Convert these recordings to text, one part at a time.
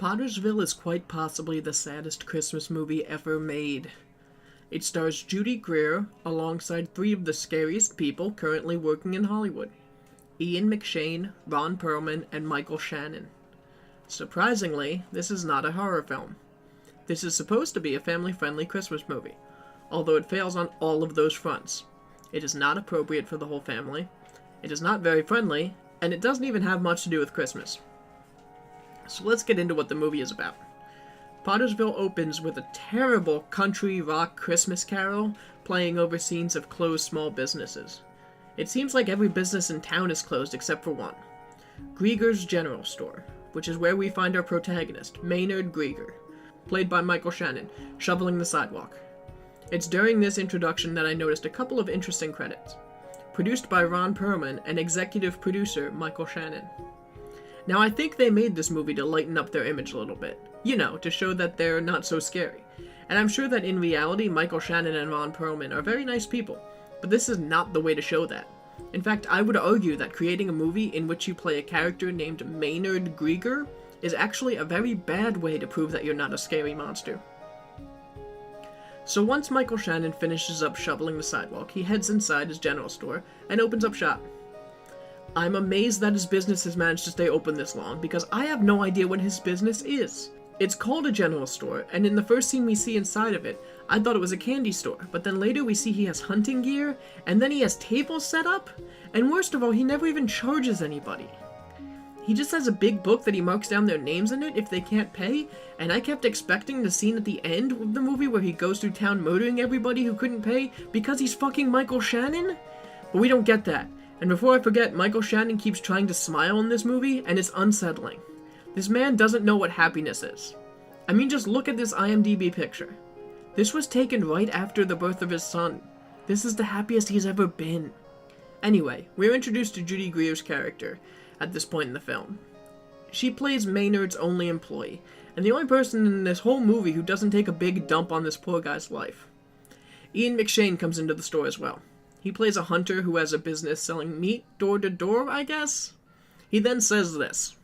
Pottersville is quite possibly the saddest Christmas movie ever made. It stars Judy Greer alongside three of the scariest people currently working in Hollywood: Ian McShane, Ron Perlman, and Michael Shannon. Surprisingly, this is not a horror film. This is supposed to be a family-friendly Christmas movie, although it fails on all of those fronts. It is not appropriate for the whole family, it is not very friendly, and it doesn't even have much to do with Christmas. So let's get into what the movie is about. Pottersville opens with a terrible country rock Christmas carol playing over scenes of closed small businesses. It seems like every business in town is closed except for one: Grieger's General Store, which is where we find our protagonist, Maynard Grieger, played by Michael Shannon, shoveling the sidewalk. It's during this introduction that I noticed a couple of interesting credits. Produced by Ron Perlman and executive producer Michael Shannon. Now, I think they made this movie to lighten up their image a little bit. You know, to show that they're not so scary. And I'm sure that in reality, Michael Shannon and Ron Perlman are very nice people, but this is not the way to show that. In fact, I would argue that creating a movie in which you play a character named Maynard Grieger is actually a very bad way to prove that you're not a scary monster. So once Michael Shannon finishes up shoveling the sidewalk, he heads inside his general store and opens up shop. I'm amazed that his business has managed to stay open this long, because I have no idea what his business is. It's called a general store, and in the first scene we see inside of it, I thought it was a candy store, but then later we see he has hunting gear, and then he has tables set up, and worst of all, he never even charges anybody. He just has a big book that he marks down their names in it if they can't pay, and I kept expecting the scene at the end of the movie where he goes through town murdering everybody who couldn't pay because he's fucking Michael Shannon? But we don't get that. And before I forget, Michael Shannon keeps trying to smile in this movie, and it's unsettling. This man doesn't know what happiness is. I mean, just look at this IMDb picture. This was taken right after the birth of his son. This is the happiest he's ever been. Anyway, we're introduced to Judy Greer's character at this point in the film. She plays Maynard's only employee, and the only person in this whole movie who doesn't take a big dump on this poor guy's life. Ian McShane comes into the store as well. He plays a hunter who has a business selling meat door to door, I guess? He then says this.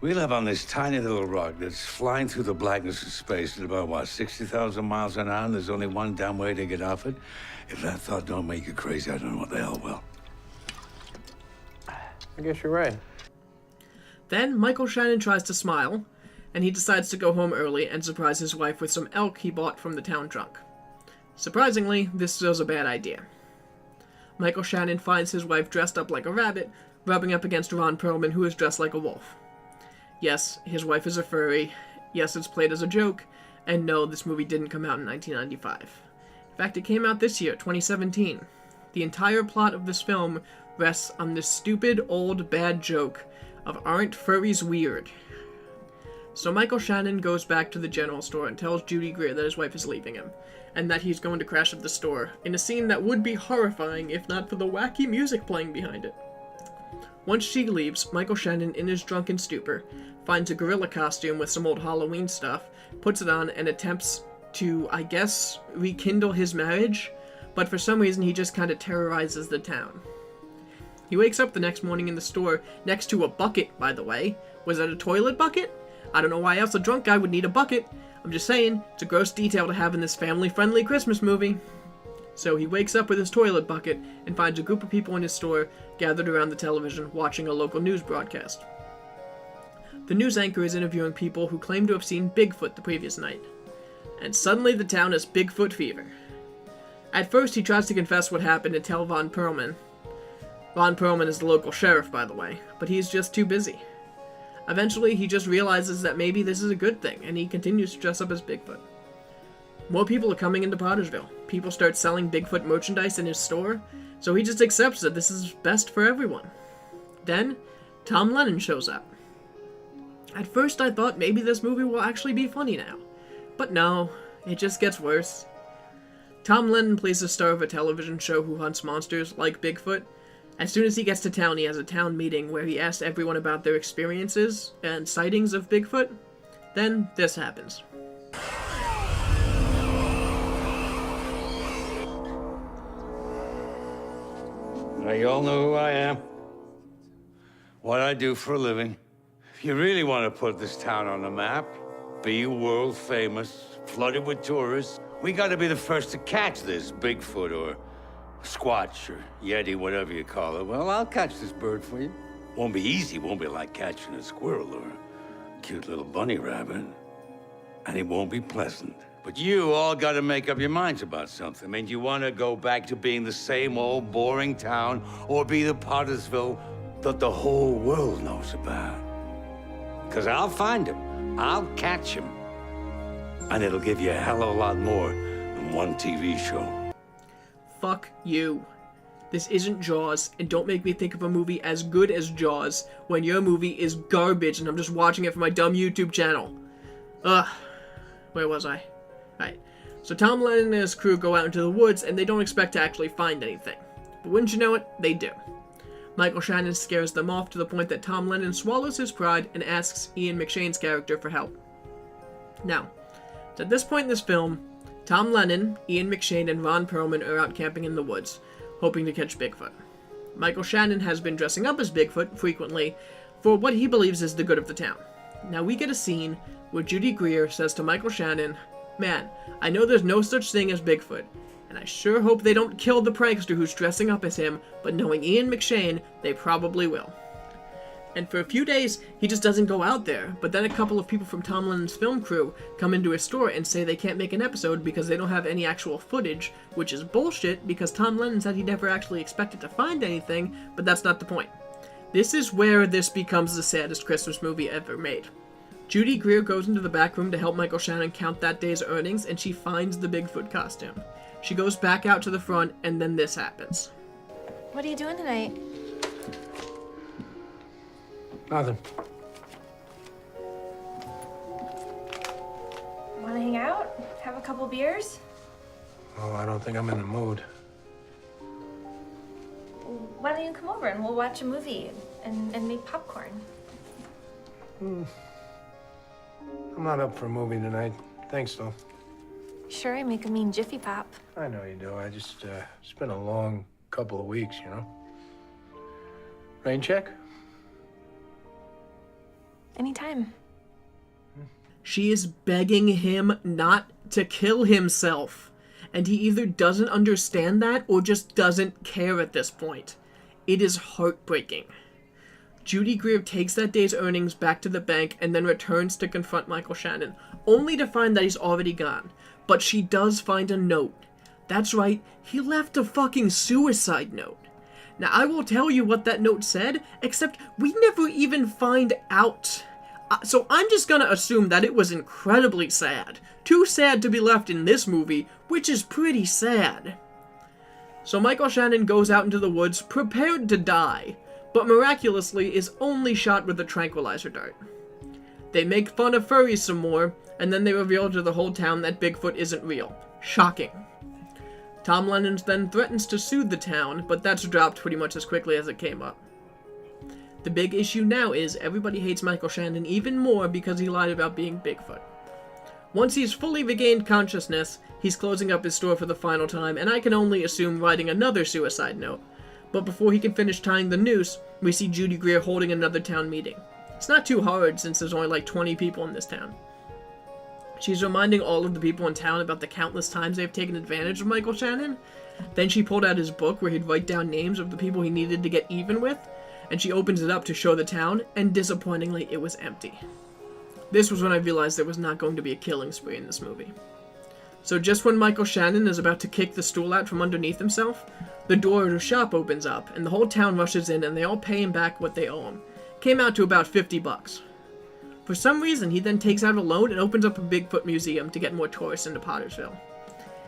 We live on this tiny little rock that's flying through the blackness of space at about, 60,000 miles an hour, and there's only one damn way to get off it. If that thought don't make you crazy, I don't know what the hell will. I guess you're right. Then Michael Shannon tries to smile, and he decides to go home early and surprise his wife with some elk he bought from the town trunk. Surprisingly, this was a bad idea. Michael Shannon finds his wife dressed up like a rabbit, rubbing up against Ron Perlman, who is dressed like a wolf. Yes, his wife is a furry. Yes, it's played as a joke. And no, this movie didn't come out in 1995. In fact, it came out this year, 2017. The entire plot of this film rests on this stupid, old, bad joke of "aren't furries weird?" So Michael Shannon goes back to the general store and tells Judy Greer that his wife is leaving him, and that he's going to crash at the store, in a scene that would be horrifying if not for the wacky music playing behind it. Once she leaves, Michael Shannon, in his drunken stupor, finds a gorilla costume with some old Halloween stuff, puts it on, and attempts to, I guess, rekindle his marriage, but for some reason he just kind of terrorizes the town. He wakes up the next morning in the store next to a bucket, by the way. Was it a toilet bucket? I don't know why else a drunk guy would need a bucket. I'm just saying, it's a gross detail to have in this family-friendly Christmas movie. So he wakes up with his toilet bucket and finds a group of people in his store gathered around the television watching a local news broadcast. The news anchor is interviewing people who claim to have seen Bigfoot the previous night. And suddenly the town has Bigfoot fever. At first he tries to confess what happened and tell Ron Perlman. Ron Perlman is the local sheriff, by the way, but he's just too busy. Eventually, he just realizes that maybe this is a good thing, and he continues to dress up as Bigfoot. More people are coming into Pottersville. People start selling Bigfoot merchandise in his store, so he just accepts that this is best for everyone. Then, Tom Lennon shows up. At first, I thought maybe this movie will actually be funny now. But no, it just gets worse. Tom Lennon plays the star of a television show who hunts monsters like Bigfoot. As soon as he gets to town, he has a town meeting where he asks everyone about their experiences and sightings of Bigfoot. Then, this happens. Now, you all know who I am, what I do for a living. you really want to put this town on the map, be world famous, flooded with tourists, we got to be the first to catch this Bigfoot or Squatch or Yeti, whatever you call it. Well, I'll catch this bird for you. Won't be easy. Won't be like catching a squirrel or a cute little bunny rabbit. And it won't be pleasant. But you all got to make up your minds about something. I mean, do you want to go back to being the same old boring town or be the Pottersville that the whole world knows about? Because I'll find him. I'll catch him. And it'll give you a hell of a lot more than one TV show. Fuck you. This isn't Jaws, and don't make me think of a movie as good as Jaws when your movie is garbage and I'm just watching it for my dumb YouTube channel. Ugh. Where was I? Right. So Tom Lennon and his crew go out into the woods and they don't expect to actually find anything. But wouldn't you know it, they do. Michael Shannon scares them off to the point that Tom Lennon swallows his pride and asks Ian McShane's character for help. Now, at this point in this film, Tom Lennon, Ian McShane, and Ron Perlman are out camping in the woods, hoping to catch Bigfoot. Michael Shannon has been dressing up as Bigfoot frequently for what he believes is the good of the town. Now we get a scene where Judy Greer says to Michael Shannon, "Man, I know there's no such thing as Bigfoot, and I sure hope they don't kill the prankster who's dressing up as him, but knowing Ian McShane, they probably will." And for a few days, he just doesn't go out there, but then a couple of people from Tom Lennon's film crew come into his store and say they can't make an episode because they don't have any actual footage, which is bullshit because Tom Lennon said he never actually expected to find anything, but that's not the point. This is where this becomes the saddest Christmas movie ever made. Judy Greer goes into the back room to help Michael Shannon count that day's earnings, and she finds the Bigfoot costume. She goes back out to the front, and then this happens. What are you doing tonight? Nothing. Want to hang out? Have a couple beers? Oh, I don't think I'm in the mood. Why don't you come over and we'll watch a movie and make popcorn? I'm not up for a movie tonight. Thanks, though. Sure, I make a mean Jiffy Pop. I know you do. I just, it's been a long couple of weeks, you know? Rain check? Anytime. She is begging him not to kill himself. And he either doesn't understand that or just doesn't care at this point. It is heartbreaking. Judy Greer takes that day's earnings back to the bank and then returns to confront Michael Shannon, only to find that he's already gone. But she does find a note. That's right, he left a fucking suicide note. Now, I will tell you what that note said, except we never even find out. So I'm just gonna assume that it was incredibly sad. Too sad to be left in this movie, which is pretty sad. So Michael Shannon goes out into the woods, prepared to die, but miraculously is only shot with a tranquilizer dart. They make fun of furries some more, and then they reveal to the whole town that Bigfoot isn't real. Shocking. Tom Lennon then threatens to sue the town, but that's dropped pretty much as quickly as it came up. The big issue now is everybody hates Michael Shannon even more because he lied about being Bigfoot. Once he's fully regained consciousness, he's closing up his store for the final time, and I can only assume writing another suicide note. But before he can finish tying the noose, we see Judy Greer holding another town meeting. It's not too hard since there's only like 20 people in this town. She's reminding all of the people in town about the countless times they've taken advantage of Michael Shannon. Then she pulled out his book where he'd write down names of the people he needed to get even with, and she opens it up to show the town, and disappointingly, it was empty. This was when I realized there was not going to be a killing spree in this movie. So just when Michael Shannon is about to kick the stool out from underneath himself, the door of the shop opens up, and the whole town rushes in, and they all pay him back what they owe him. Came out to about $50. For some reason, he then takes out a loan and opens up a Bigfoot museum to get more tourists into Pottersville.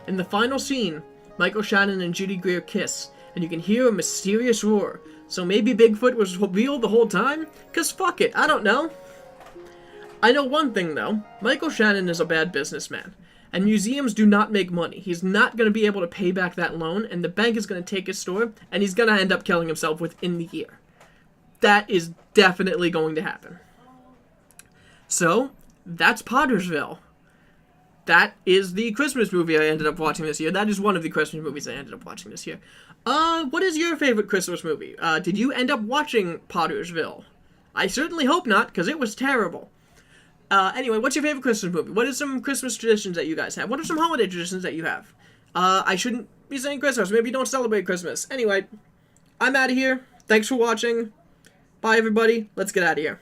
In the final scene, Michael Shannon and Judy Greer kiss, and you can hear a mysterious roar. So maybe Bigfoot was real the whole time? 'Cause fuck it, I don't know. I know one thing though, Michael Shannon is a bad businessman, and museums do not make money. He's not going to be able to pay back that loan, and the bank is going to take his store, and he's going to end up killing himself within the year. That is definitely going to happen. So, that's Pottersville. That is the Christmas movie I ended up watching this year. That is one of the Christmas movies I ended up watching this year. What is your favorite Christmas movie? Did you end up watching Pottersville? I certainly hope not, because it was terrible. Anyway, what's your favorite Christmas movie? What are some Christmas traditions that you guys have? What are some holiday traditions that you have? I shouldn't be saying Christmas. Maybe you don't celebrate Christmas. Anyway, I'm out of here. Thanks for watching. Bye, everybody. Let's get out of here.